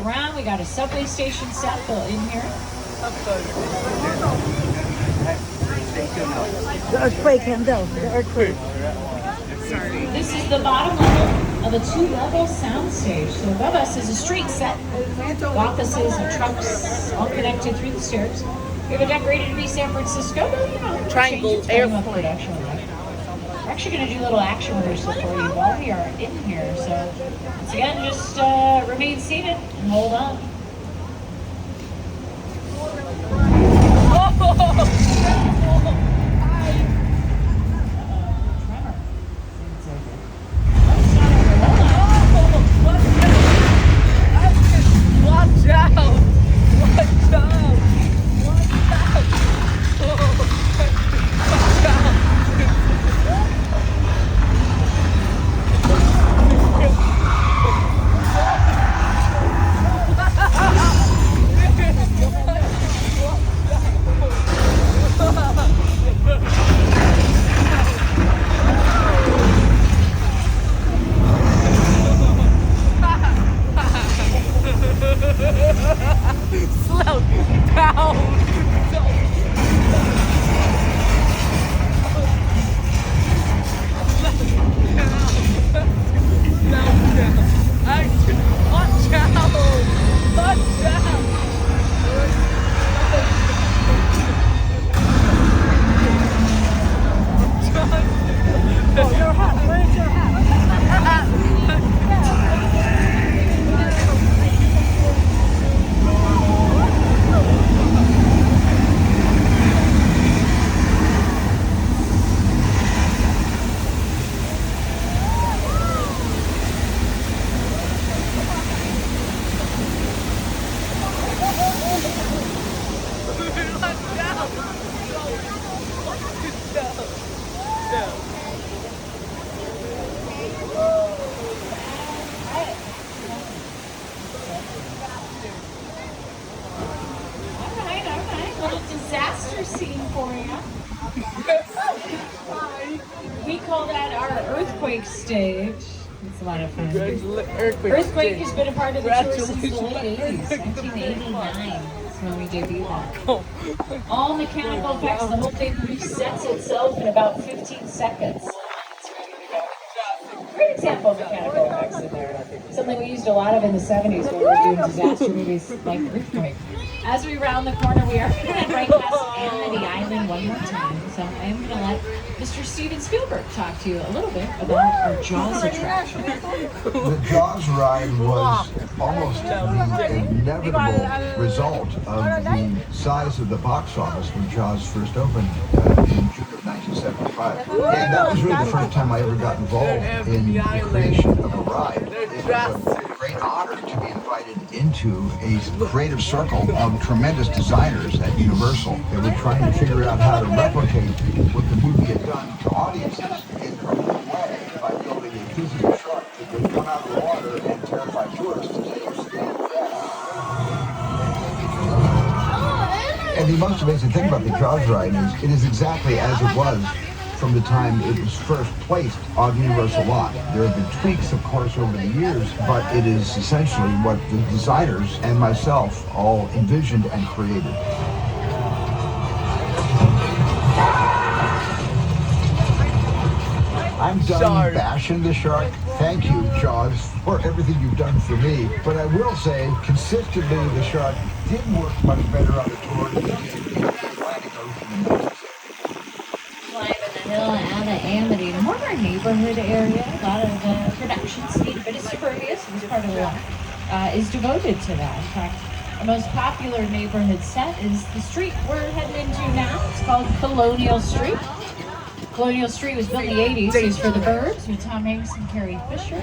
Around, we got a subway station set built in here. The earthquake, Hendell. The earthquake. This is the bottom level of a 2-level soundstage. So above us is a street set, offices and trucks all connected through the stairs. We have a decorated to be San Francisco, Triangle airplane. Production. We're actually going to do a little action rehearsal for you while we are in here. So once again, just remain seated and hold on. Slow down. Disaster scene for you. We call that our earthquake stage. It's a lot of fun. Earthquake has been a part of the tour since the late 80s, 1989. That's when we debuted that. All mechanical effects, the whole thing resets itself in about 15 seconds. Great example of mechanical effects in there. Something we used a lot of in the 70s when we were doing disaster movies like Earthquake. As we round the corner, we are going to head right past Amity Island one more time. So I am going to let Mr. Steven Spielberg talk to you a little bit about our Jaws attraction. The Jaws ride was almost the inevitable result of the size of the box office when Jaws first opened in June of 1975. And that was really the first time I ever got involved in the creation of a ride. It was a great honor to be invited into a creative circle of tremendous designers at Universal. They were trying to figure out how to replicate what the movie had done to audiences in their own way by building a physical shark that would come out of the water and terrify tourists as they were standing there. And the most amazing thing about the Jaws ride is it is exactly as it was from the time it was first placed on the Universal lot. There have been tweaks, of course, over the years, but it is essentially what the designers and myself all envisioned and created. I'm done bashing the shark. Thank you, Jaws, for everything you've done for me. But I will say, consistently, the shark did work much better on the tour than it did in the Atlantic Ocean. Climbing the hill out of Amity, more of our neighborhood area. A lot of the productions need a bit of suburbia, so this part of the lot is devoted to that. In fact, our most popular neighborhood set is the street we're heading into now. It's called Colonial Street. Colonial Street was built in the 80s. It was for The Birds with Tom Hanks and Carrie Fisher.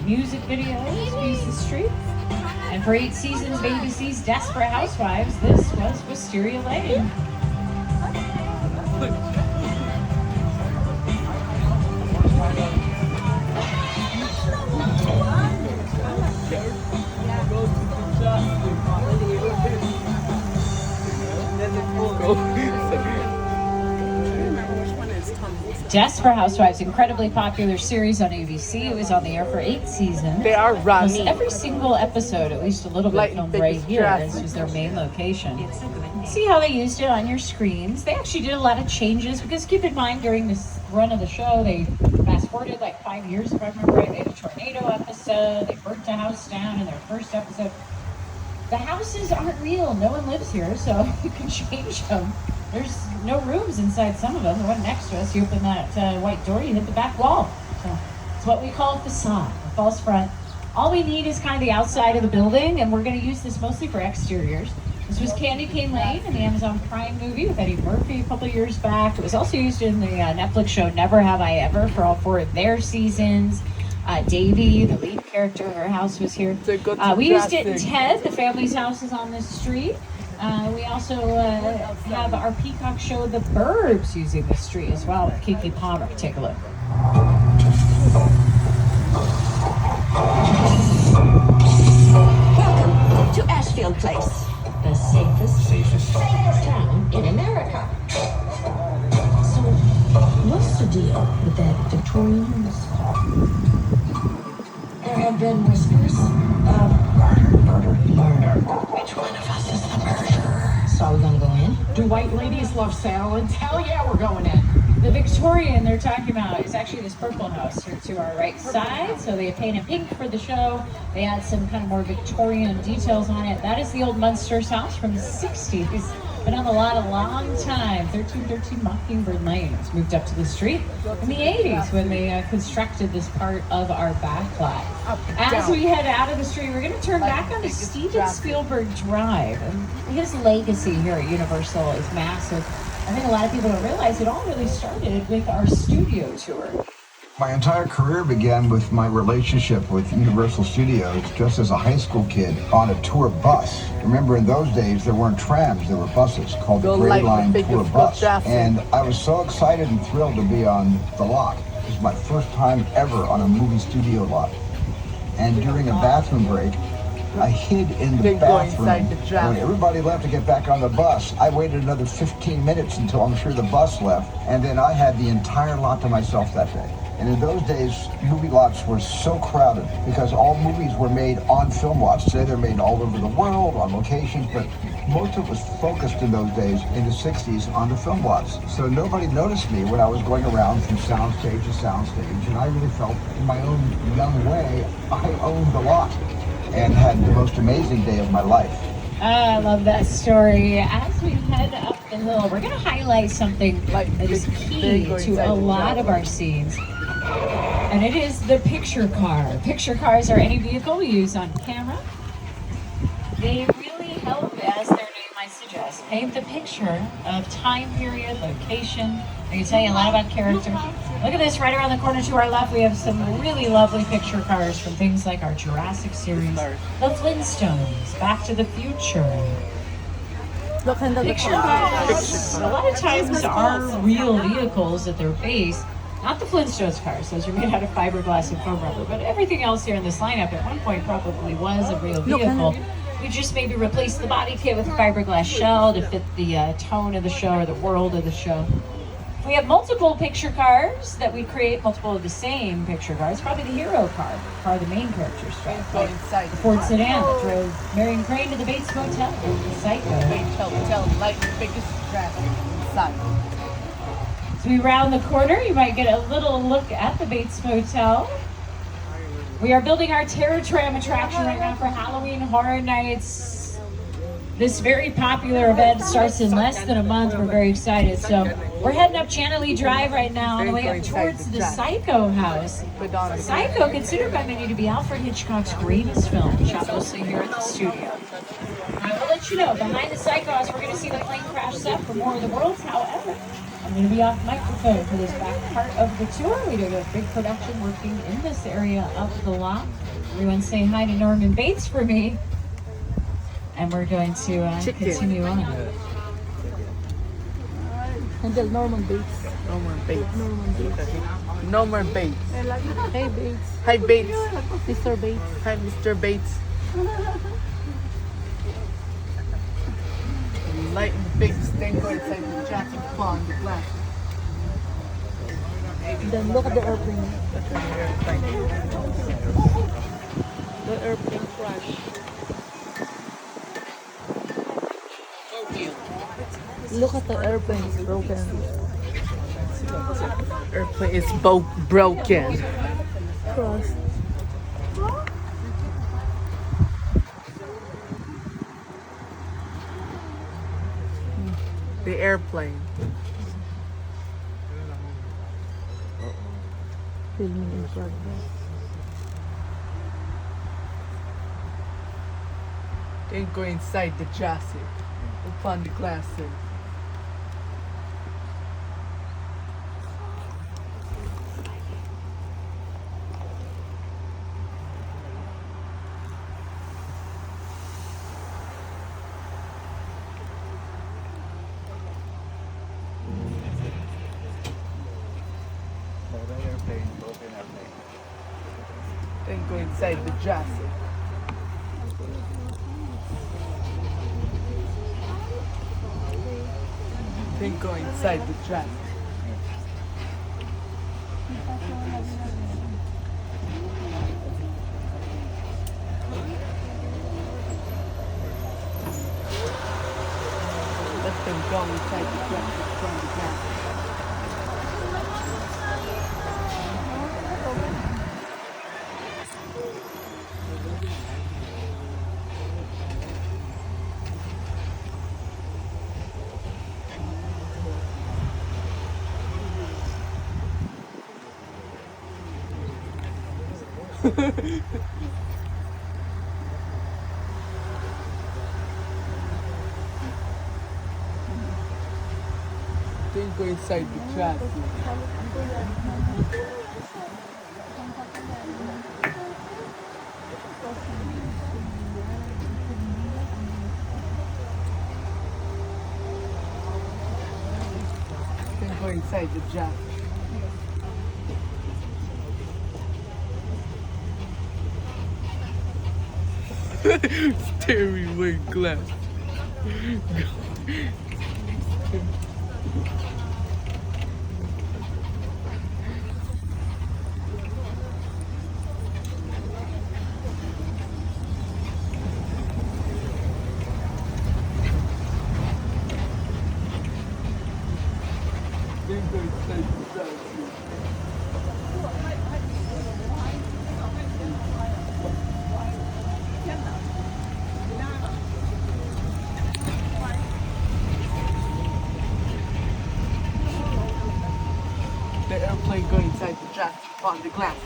Music videos used the street. And for 8 seasons of ABC's Desperate Housewives, this was Wisteria Lane. Desperate Housewives, incredibly popular series on ABC. It was on the air for 8 seasons. They are Plus, running. every single episode, at least a little bit, filmed right here. This was their main location. See how they used it on your screens. They actually did a lot of changes because keep in mind, during this run of the show, they fast forwarded like 5 years, if I remember right. They had a tornado episode. They burnt a house down in their first episode. The houses aren't real. No one lives here, so you can change them. There's no rooms inside some of them. The one next to us, you open that white door, you hit the back wall. So it's what we call a facade, a false front. All we need is kind of the outside of the building, and we're going to use this mostly for exteriors. This was Candy Cane Lane in the Amazon Prime movie with Eddie Murphy a couple years back. It was also used in the Netflix show Never Have I Ever for all 4 of their seasons. Davy, the lead character, her house was here. We used it in Ted, the family's house is on this street. We also have our Peacock show, The Burbs, using this street as well with Keke Palmer. Take a look. Welcome to Ashfield Place, the safest town in America. So, what's the deal with that Victorian house? There have been whispers of murder. Which one of us is the murderer? So are we gonna go in? Do white ladies love salads? Hell yeah, we're going in. The Victorian they're talking about is actually this purple house here to our right side. So they painted pink for the show. They add some kind of more Victorian details on it. That is the old Munsters house from the 60s. Been on the lot a long time. 1313 Mockingbird Lane. It was moved up to the street in the 80s when they constructed this part of our back lot. As we head out of the street, we're going to turn back onto Steven Spielberg Drive. And his legacy here at Universal is massive. I think a lot of people don't realize it all really started with our studio tour. My entire career began with my relationship with Universal Studios just as a high school kid on a tour bus. Remember, in those days, there weren't trams, there were buses called the Grey Line Tour Bus. And I was so excited and thrilled to be on the lot. It was my first time ever on a movie studio lot. And during a bathroom break, I hid in the bathroom. When everybody left to get back on the bus, I waited another 15 minutes until I'm sure the bus left, and then I had the entire lot to myself that day. And in those days, movie lots were so crowded because all movies were made on film lots. Today they're made all over the world, on locations, but most of it was focused in those days, in the 60s, on the film lots. So nobody noticed me when I was going around from soundstage to soundstage, and I really felt, in my own young way, I owned the lot and had the most amazing day of my life. I love that story. As we head up the hill, we're going to highlight something that is key to a lot of our scenes. And it is the picture car. Picture cars are any vehicle we use on camera. They really help, as their name might suggest, paint the picture of time period, location. They can tell you a lot about characters. Look at this, right around the corner to our left, we have some really lovely picture cars from things like our Jurassic series, the Flintstones, Back to the Future. Picture cars, a lot of times are real vehicles at their base. Not the Flintstones cars, those are made out of fiberglass and foam rubber, but everything else here in this lineup at one point probably was a real vehicle. We just maybe replaced the body kit with a fiberglass shell to fit the tone of the show or the world of the show. We have multiple picture cars that we create, multiple of the same picture cars. Probably the hero car the main characters drive. Like the Ford sedan that drove Marion Crane to the Bates Motel, the Psycho. As we round the corner, you might get a little look at the Bates Motel. We are building our Terror Tram attraction right now for Halloween Horror Nights. This very popular event starts in less than a month. We're very excited. So we're heading up Chantilly Drive right now on the way up towards the Psycho house. Psycho, considered by many to be Alfred Hitchcock's greatest film, shot mostly here at the studio. I will let you know, behind the Psycho house, we're going to see the plane crash set for More of the Worlds. However, I'm going to be off microphone for this back part of the tour. We do have a big production working in this area of the lot. Everyone say hi to Norman Bates for me. And we're going to continue on. Hendell, Norman Bates. Norman Bates. Norman Bates. Hey Bates. Hi Bates. Mr. Bates. Hi Mr. Bates. Light and big stinker inside the jacket pond, the glass. Then look at the airplane. Look at the airplane. The airplane crash. Look at the airplane, it's broken. Airplane is broken. Cross. The airplane. Filming in progress. Then go inside the chassis. Open the glasses. Then go inside the chassis. Then go inside the chassis. Let them go inside the chassis from the chassis. Then go inside the chassis. Then go inside the chassis. Steering wheel glass. Then go inside the chassis. The airplane go inside the jet on the glass.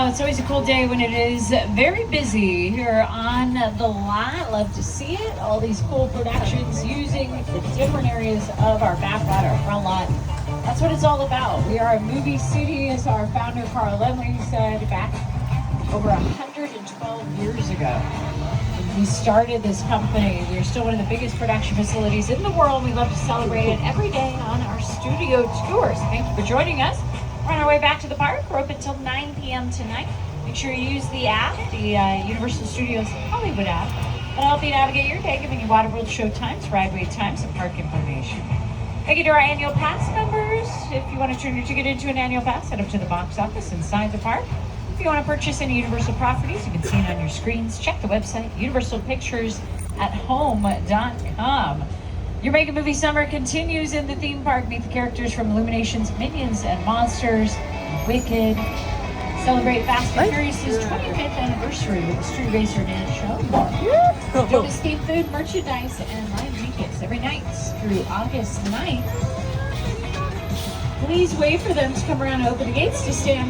It's always a cool day when it is very busy here on the lot. Love to see it. All these cool productions using the different areas of our back lot, our front lot. That's what it's all about. We are a movie city, as our founder Carl Lemley said back over 112 years ago. When we started this company, we are still one of the biggest production facilities in the world. We love to celebrate it every day on our studio tours. Thank you for joining us. We're on our way back to the park. We're open until 9 p.m. tonight. Make sure you use the app, the Universal Studios Hollywood app. That'll help you navigate your day, giving you Waterworld show times, ride wait times, and park information. Thank you to our annual pass members. If you want to turn your ticket into an annual pass, head up to the box office inside the park. If you want to purchase any Universal properties, you can see it on your screens. Check the website, universalpicturesathome.com. Your Mega Movie Summer continues in the theme park. Meet the characters from Illumination's Minions and Monsters, Wicked. Celebrate Fast and Furious' 25th anniversary with the Street Racer Dance Show. Jonas themed food, merchandise, and live tickets every night through August 9th. Please wait for them to come around and open the gates to stand.